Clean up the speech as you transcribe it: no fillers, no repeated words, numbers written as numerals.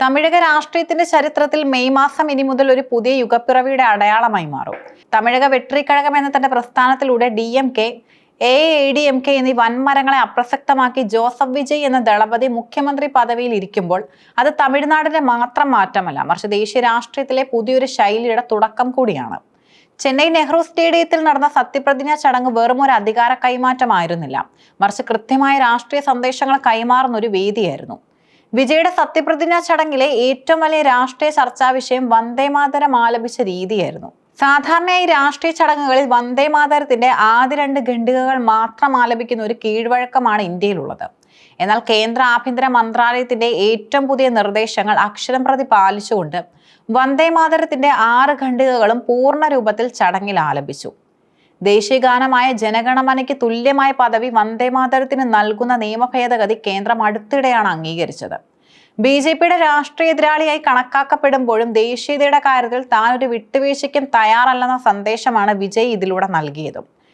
തമിഴക രാഷ്ട്രീയത്തിന്റെ ചരിത്രത്തിൽ മെയ് മാസം ഇനി മുതൽ ഒരു പുതിയ യുഗപ്പിറവിയുടെ അടയാളമായി മാറും. തമിഴക വെട്രിക്കഴകം എന്ന തന്റെ പ്രസ്ഥാനത്തിലൂടെ DMK, AADMK എന്നീ വൻമരങ്ങളെ അപ്രസക്തമാക്കി ജോസഫ് വിജയ് എന്ന ദളപതി മുഖ്യമന്ത്രി പദവിയിൽ ഇരിക്കുമ്പോൾ അത് തമിഴ്നാടിന്റെ മാത്രം മാറ്റമല്ല, മറിച്ച് ദേശീയ രാഷ്ട്രീയത്തിലെ പുതിയൊരു ശൈലിയുടെ തുടക്കം കൂടിയാണ്. ചെന്നൈ നെഹ്റു സ്റ്റേഡിയത്തിൽ നടന്ന സത്യപ്രതിജ്ഞാ ചടങ്ങ് വെറും ഒരു അധികാര കൈമാറ്റമായിരുന്നില്ല, മറിച്ച് കൃത്യമായ രാഷ്ട്രീയ സന്ദേശങ്ങൾ കൈമാറുന്ന ഒരു വേദിയായിരുന്നു. വിജയുടെ സത്യപ്രതിജ്ഞാ ചടങ്ങിലെ ഏറ്റവും വലിയ രാഷ്ട്രീയ ചർച്ചാ വിഷയം വന്ദേമാതരം ആലപിച്ച രീതിയായിരുന്നു. സാധാരണയായി രാഷ്ട്രീയ ചടങ്ങുകളിൽ വന്ദേമാതരത്തിന്റെ ആദ്യ 2 ഖണ്ഡികകൾ മാത്രം ആലപിക്കുന്ന ഒരു കീഴ്വഴക്കമാണ് ഇന്ത്യയിലുള്ളത്. എന്നാൽ കേന്ദ്ര ആഭ്യന്തര മന്ത്രാലയത്തിന്റെ ഏറ്റവും പുതിയ നിർദ്ദേശങ്ങൾ അക്ഷരം പ്രതി പാലിച്ചുകൊണ്ട് വന്ദേമാതരത്തിന്റെ 6 ഖണ്ഡികകളും പൂർണ്ണ രൂപത്തിൽ ചടങ്ങിൽ ആലപിച്ചു. ദേശീയഗാനമായ ജനഗണമനയ്ക്ക് തുല്യമായ പദവി വന്ദേമാതരത്തിന് നൽകുന്ന നിയമ ഭേദഗതി കേന്ദ്രം അടുത്തിടെയാണ് അംഗീകരിച്ചത്. BJPയുടെ രാഷ്ട്രീയ എതിരാളിയായി കണക്കാക്കപ്പെടുമ്പോഴും ദേശീയതയുടെ കാര്യത്തിൽ താൻ ഒരു വിട്ടുവീഴ്ചയ്ക്കും തയ്യാറല്ലെന്ന സന്ദേശമാണ് വിജയ് ഇതിലൂടെ നൽകിയത്.